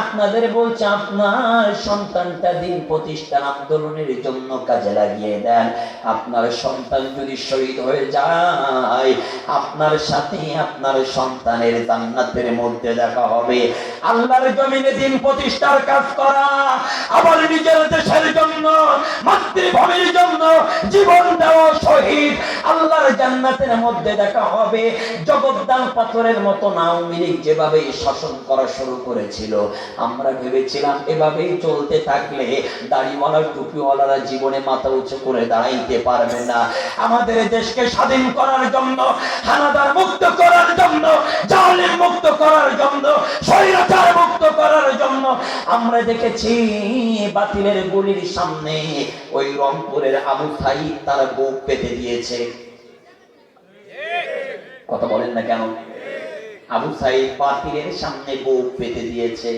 আপনাদের বলছে আপনার সন্তানটা দিন প্রতিষ্ঠান আন্দোলনের জন্য কাজে লাগিয়ে দেন। আপনার সন্তান যদি শহীদ হয়ে যায়, আপনার সাথে আপনার সন্তানের জান্নাতের মধ্যে দেখা হবে। আল্লাহর জমিনে দিন প্রতিষ্ঠার কাজ করা, আবার নিজের দেশের জন্য, মাতৃভূমির জন্য জীবন দেওয়া শহীদ, আল্লাহর জান্নাতের মধ্যে দেখা হবে। জগদ্দাল পাথরের মতো আওয়ামী লীগ যেভাবে শাসন করা শুরু করেছিল, আমরা ভেবেছিলাম এভাবেই চলতে থাকলে দাড়িওয়ালা টুপিওয়ালারা জীবনে মাথা উঁচু করে দাঁড়াইতে পারবে না। আমাদের দেশকে স্বাধীন করার জন্য, হানাদার মুক্ত করার জন্য, জালেম মুক্ত করার জন্য, স্বৈরাচার মুক্ত করার জন্য আমরা দেখেছি বাতিলের গুলির সামনে ওই রংপুরের আবু সাঈদ তার বুক পেতে দিয়েছে। কথা বলেন না কেন? আবু সাঈদ বাতিলের সামনে বুক পেতে দিয়েছে,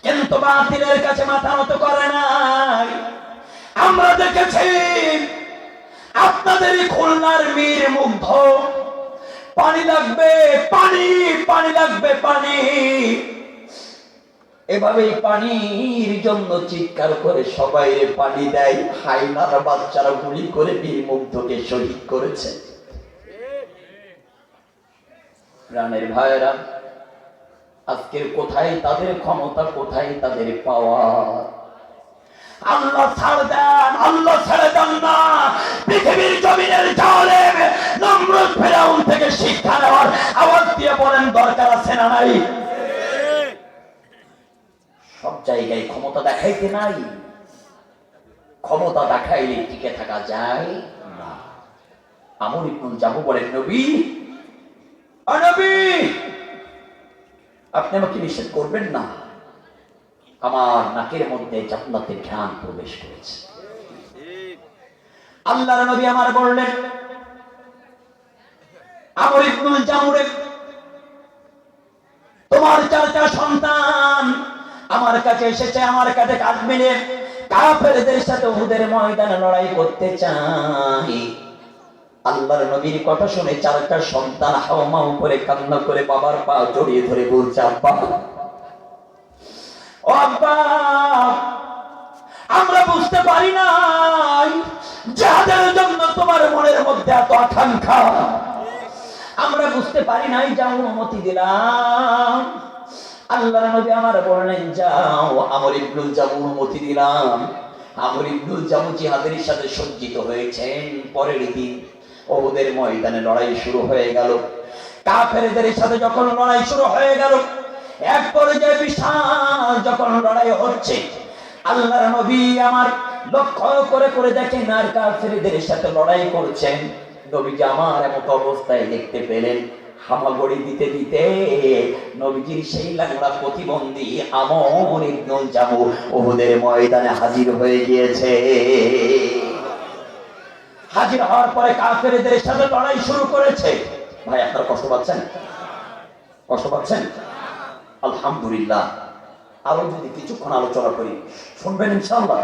কিন্তু বাতিলের কাছে মাথা নত করে নাই। আমরা দেখেছি আপনাদের খুলনার মীর মুগ্ধ, পানি লাগবে পানি, পানি লাগবে পানি, এভাবেই পানির জন্য চিৎকার করে সবাই পানি দেয়। হায়নার বাচ্চারা গুলি করে বীর মুগ্ধকে শহীদ করেছে। প্রাণের ভাইয়েরা, আজকের কোথায় তাদের ক্ষমতা, কোথায় তাদের পাওয়ার? আল্লাহ ছাড় দেন, আল্লাহ ছেড়ে দেন না। পৃথিবীর জমিনের জালেম নমরুদ ফেরাউন থেকে শিক্ষা নেওয়ার আওয়াজ দিয়ে বলেন দরকার আছে না নাই? সব জায়গায় ক্ষমতা দেখাইতে নাই, ক্ষমতা দেখাইলে টিকে থাকা যায় না। আমর ইবনুল জামু বলেন, নবী নবী আপনি আমাকে নিষেধ করবেন না, আমার নাকের মধ্যে জান্নাতের ঘ্রাণ প্রবেশ করেছে। আল্লাহর নবী আমার বললেন, আমর ইবনুল জামুরে তোমার চারটা সন্তান আমার কাছে এসেছে, আমার কাছে কাঁধ মিলে কাফেরদের সাথে উহুদের ময়দানে লড়াই করতে চাই। আল্লাহর নবীর কথা শুনে চারটা সন্তান হাওমাও করে কান্না করে বাবার পা জড়িয়ে ধরে বলছে, আব্বা ও আব্বা, আমরা বুঝতে পারি নাই যাদের জন্য তোমার মনের মধ্যে এত আকাঙ্ক্ষা, আমরা বুঝতে পারি নাই, যা অনুমতি দিলাম। আল্লাহর নবী আমার বললেন, যাও। আমর ইবনুল জামু অনুমতি দিলাম। আমর ইবনুল জামু জিহাদের সাথে সজ্জিত হয়েছেন। পরের দিন উহুদের ময়দানে লড়াই শুরু হয়ে গেল। কাফেরদের সাথে যখন লড়াই শুরু হয়ে গেল, এক পর্যায়ে বিশাল যখন লড়াই হচ্ছে, আল্লাহর নবী আমার লক্ষ্য করে করে দেখেন আর কাফেরদের সাথে লড়াই করছেন। নবীজি আমার এমন অবস্থায় দেখতে পেলেন, হামাগুড়ি দিতে দিতে নবীজির সেই লাগলা প্রতিবন্ধী আমর ইবনুল জামু উহুদের ময়দানে হাজির হয়ে গিয়েছে। হাজির হওয়ার পরে কাফেরদের সাথে লড়াই শুরু করেছে। ভাই আপনারা কষ্ট পাচ্ছেন? কষ্ট পাচ্ছেন? আলহামদুলিল্লাহ। আরো যদি কিছুক্ষণ আলোচনা করি শুনবেন ইনশাআল্লাহ।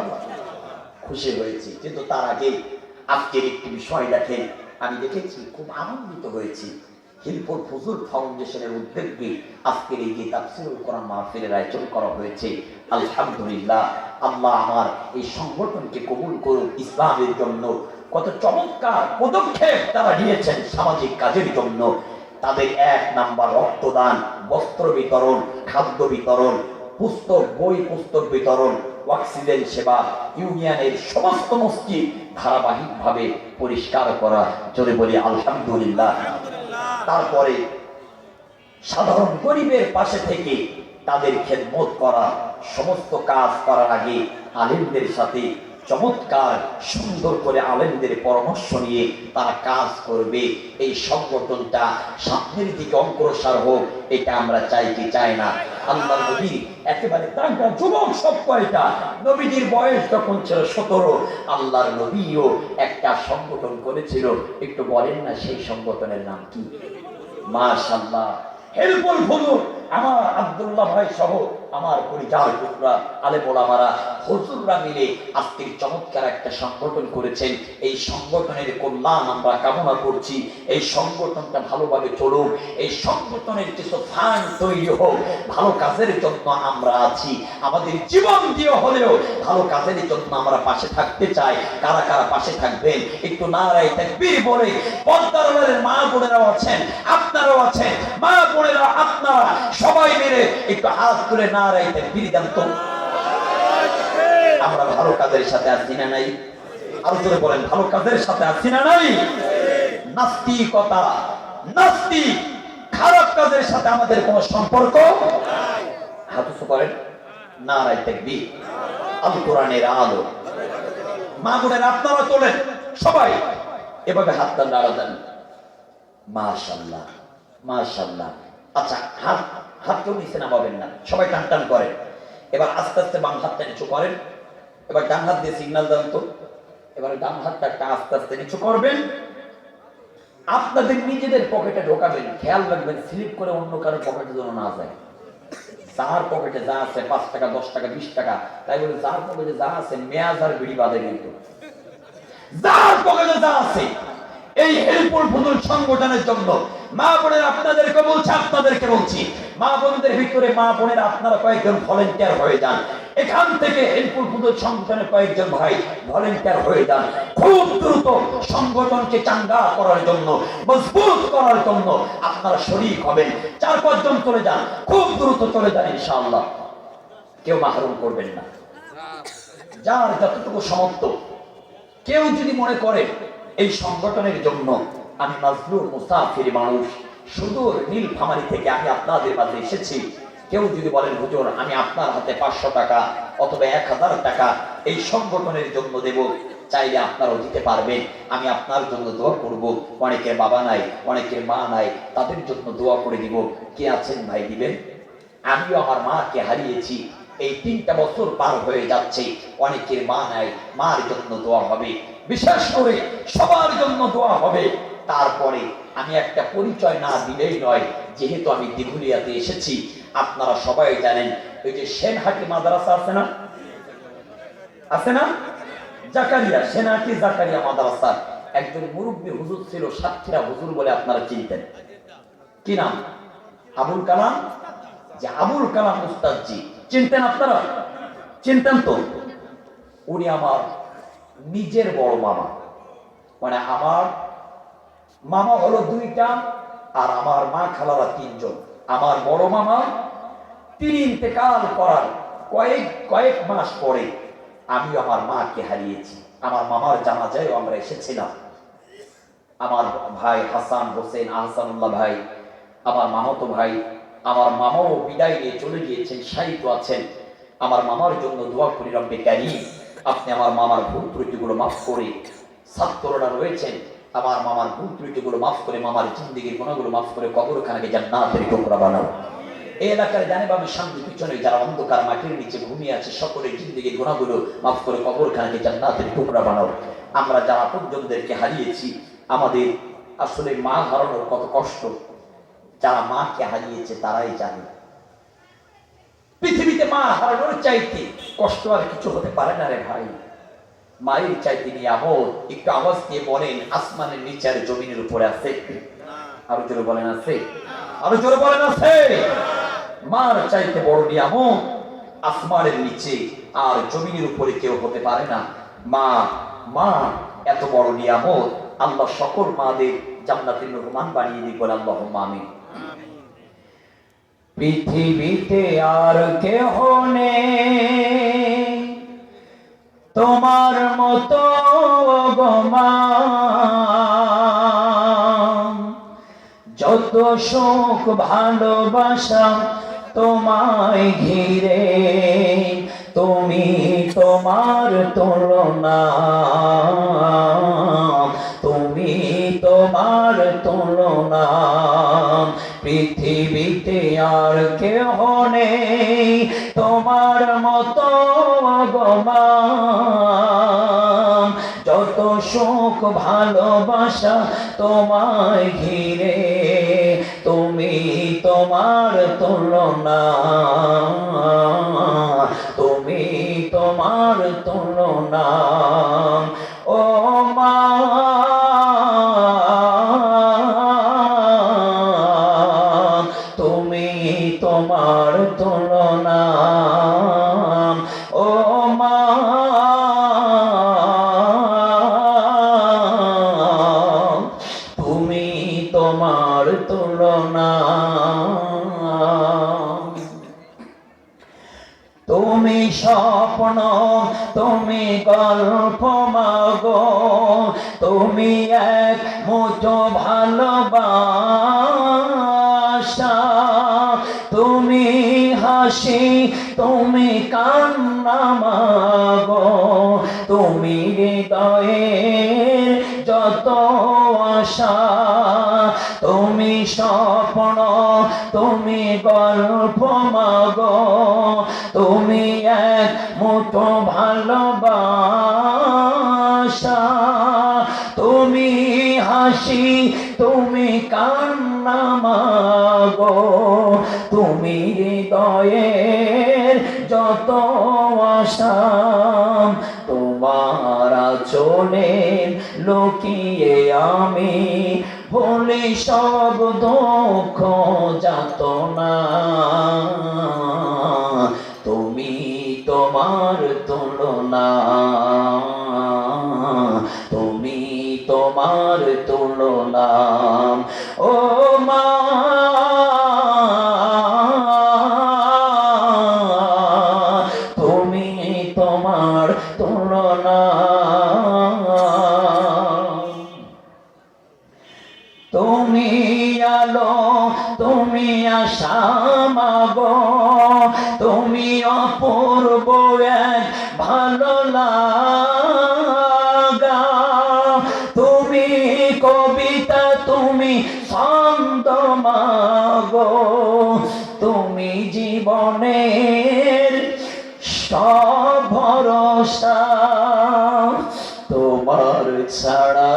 খুশি হয়েছি, কিন্তু তার আগে আজকের একটি বিষয় দেখেন। আমি দেখেছি, খুব আনন্দিত হয়েছি। হিলপুর ফজল ফাউন্ডেশনের উদ্যোগে আজকের এই যে তাফসীরুল কোরআন মাহফিলের আয়োজন করা হয়েছে, আলহামদুলিল্লাহ। আল্লাহ আমার এই সংগঠনকে কবুল করুন। ইসলামের জন্য কত চমৎকার পদক্ষেপ তারা নিয়েছেন সামাজিক কাজের জন্য। তাদের ১ নাম্বার রক্তদান, বস্ত্র বিতরণ, খাদ্য বিতরণ, পুস্তক বই পুস্তক বিতরণ, অক্সিজেন সেবা, ইউনিয়নের সমস্ত মসজিদ ধারাবাহিকভাবে পরিষ্কার করা। জোরে বলি আলহামদুলিল্লাহ। তারপরে সাধারণ গরিবের পাশে থেকে তাদের খেদমত করা। সমস্ত কাজ করার আগে আলেমদের সাথে চমৎকার সুন্দর করে আলেমদের পরামর্শ নিয়ে তারা কাজ করবে। এই সংগঠনটা সামনের দিকে অগ্রসর হোক, এটা আমরা চাই কি চাই না? আল্লাহ নবী একেবারে তাঙ্গা যুবক সব কয়টা, নবীজির বয়স যখন ছিল 17, আল্লাহর নবীও একটা সংগঠন করেছিল। একটু বলেন না সেই সংগঠনের নাম কি? মাশাআল্লাহ, হেল্পফুল ফুল। আমার আব্দুল্লাহ ভাই সহ আমার পরিচার টুকরা আলেম ওলামারা হুজুররা মিলে আজকের চমৎকার একটা সংগঠন করেছেন। এই সংগঠনের কল্যাণ আমরা কামনা করছি। এই সংগঠনটা ভালোভাবে চলুক, এই সংগঠনের কিছু ফান্ড তৈরি হোক, ভালো কাজের জন্য আমরা আছি। আমাদের জীবন দিয়ে হলেও ভালো কাজের জন্য আমরা পাশে থাকতে চাই। কারা কারা পাশে থাকবেন একটু নারায়ে তাকবীর বলে। পর্দার আড়ালের মা বোনেরাও আছেন, আপনারাও আছেন, মা বোনেরা আপনারা সবাই মিলে একটু হাত তুলে নারায়ে তাকবীর দেন তো। আমরা ভালো কাজের সাথে আছি না নাই? আরো জোরে বলেন, ভালো কাজের সাথে আছি না নাই? নাস্তিকতা, নাস্তিক, খারাপ কাজের সাথে আমাদের কোনো সম্পর্ক নাই। হাত উঁচু করেন, নারায়ে তাকবীর। আল কোরআনের আলো। মা বোনেরা আপনারা তোলেন সবাই, এভাবে হাতটা নাড়া দেন। মাশাআল্লাহ, মাশাআল্লাহ। আচ্ছা, হাত হাত কেউ নিচে নামাবেন না, সবাই টান টান করেন। এবার আস্তে আস্তে বাম হাতটা নিচু করেন। এবার ডান হাত দিয়ে সিগন্যাল দেন তো। এবার ডান হাতটা আস্তে আস্তে নিচু করবেন। আপনাদের নিজেদের পকেটে ঢোকাবেন, খেয়াল রাখবেন স্লিপ করে অন্য কারোর পকেটে যেন না যায়। যার পকেটে যা আছে 5 টাকা 10 টাকা 20 টাকা, তাই বলে যার পকেটে যা আছে মেয়াজ আর বিড়ি বাদে কিন্তু যার পকেটে যা আছে এই হেল্পফুল ফুতুল সংগঠনের জন্য মা বোনের আপনাদেরকে বলছি, আপনাদেরকে বলছি, মা বোনদের ভিতরে মা বোনের আপনারা কয়েকজন ভলেন্টিয়ার হয়ে যান। এখান থেকে হেল্পফুল ফুতুল সংগঠনের কয়েকজন ভাই ভলেন্টিয়ার হয়ে যান। খুব দ্রুত সংগঠনকে চাঙ্গা করার জন্য, মজবুত করার জন্য আপনারা শরীক হবেন। 4-5 জন চলে যান, খুব দ্রুত চলে যান ইনশাআল্লাহ। কেউ মাহরুম করবেন না, যার যতটুকু সামর্থ্য। কেউ যদি মনে করে এই সংগঠনের জন্য আমি মাজলুম মুসাফির মানুষ, সুদূর নীলফামারী থেকে আমি আপনাদের মাঝে এসেছি, কেউ যদি বলেন হুজুর আমি আপনার হাতে 500 টাকা অথবা 1000 টাকা এই সংগঠনের জন্য দেব, চাইলে আপনারাও দিতে পারবেন। আমি আপনার জন্য দোয়া করব। অনেকের বাবা নাই, অনেকের মা নাই, তাদের জন্য দোয়া করে দিব। কে আছেন ভাই দিবেন? আমিও আমার মাকে হারিয়েছি, এই 3টা বছর পার হয়ে যাচ্ছে, অনেকের মা নাই, মার জন্য দোয়া হবে, বিশেষ করে সবার জন্য দোয়া হবে। তারপরে আমি একটা পরিচয় না দিলেই নয়, যেহেতু আমি দিঘুলিয়াতে এসেছি, আপনারা সবাই জানেন ওই যে সেনহাটি মাদ্রাসা আছে না, আছে না, জাকারিয়া, সেনহাটি জাকারিয়া মাদ্রাসার একজন মুরব্বী হুজুর ছিল, সাতক্ষীরা হুজুর বলে আপনারা চিনতেন। কি নাম? আবুল কালাম। যে আবুল কালাম উস্তাদজি চিনতেন আপনারা? চিনতেন তো? উনি আমার নিজের বড় মামা, মানে আমার মামা হলো 2টা আর আমার মা খালারা 3 জন। আমার বড় মামা তিনি ইন্তেকাল করার কয়েক মাস পরে আমি আমার মাকে হারিয়েছি। আমার মামার জানাজায় আমরা এসেছিলাম। আমার ভাই হাসান হোসেন আহসানুল্লাহ ভাই, আমার মামাতো ভাই, আমার মামাও বিদায় নিয়ে চলে গিয়েছেন, শায়িত আছেন। আমার মামার জন্য দোয়া করি রব্বে কারীম আপনি আমার মামার ভুল ত্রুটিগুলো মাফ করে, ছাত্ররা রয়েছেন আমার মামার ভুল ত্রুটিগুলো মাফ করে, মামার জিন্দেগির গুনাহগুলো মাফ করে কবরখানাকে জান্নাতের টুকরা বানাও। এই এলাকার জানে বামে সামনে পিছনে যারা অন্ধকার মাটির নিচে ঘুমিয়ে আছে সকলের জিন্দেগির গুনাহগুলো মাফ করে কবরখানাকে জান্নাতের টুকরা বানাও। আমরা যারা আপনজনদেরকে হারিয়েছি, আমাদের আসলে মা হারানোর কত কষ্ট, যারা মাকে হারিয়েছে তারাই জানে। পৃথিবীতে মা হারানোর চাইতে কষ্ট আর কিছু হতে পারে না রে ভাই। মায়ের চাইতে নিয়ামত, একটু আওয়াজ দিয়ে বলেন, আসমানের নিচে আর জমিনের উপরে আছে? আরো জোরে বলেন আছে? আরো জোরে বলেন আছে? মার চাইতে বড় নিয়ামত আসমানের নিচে আর জমিনের উপরে কেউ হতে পারে না। মা, মা এত বড় নিয়ামত। আল্লাহ সকল মাদের জান্নাতের মেহমান বানিয়ে দিন, বলে আল্লাহুম্মা আমিন। পৃথিবীতে আর কেহ নেই তোমার মতো গো মা, যত সুখ ভালোবাসা তোমায় ঘিরে, তুমি তোমার তুলনা, তুমি তোমার তুলনা। পৃথিবীতে আর কেহ নেই তোমার মতো গো মা, যত সুখ ভালোবাসা তোমায় ঘিরে, তুমি তোমার তুলনা, তুমি তোমার তুলনা। ও মা তুমি তোমার তুলনা। তুমি স্বপ্ন, তুমি গল্প মাগো, তুমি এক মুঠো ভালোবাসা, তুমি হাসি, তুমি কান্না মাগো, তুমি হৃদয়ের যত আশা। তুমি স্বপ্ন, তুমি গল্প মাগো, তুমি এক মুঠো ভালোবাসা, তুমি হাসি, তুমি কান্না মাগো, তুমি হৃদয়ের যত আশা। তোমার আঁচলে লুকিয়ে আমি ভুলি সব দুঃখ যাতনা। তুমি তোমার তুলনা, তুমি তোমার তুলনা। ও মা তুমি তোমার তুলনা। তুমি আলো, তুমি আশা মাগো, তুমি অপূর্ব এক ভালো লাগা, তুমি কবিতা, তুমি ছন্দ মাগো, তুমি জীবনের সব ভরসা। তোমার ছাড়া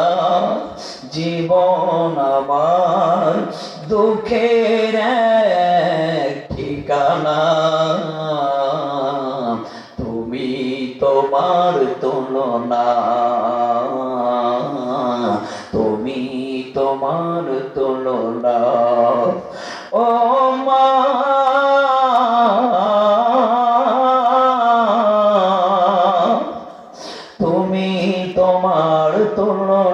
জীবন আমার দুঃখের এক ঠিকানা। তুমি তোমার তুলনা, তুমি তোমার তুলনা। ও মা তুমি তোমার তুলনা।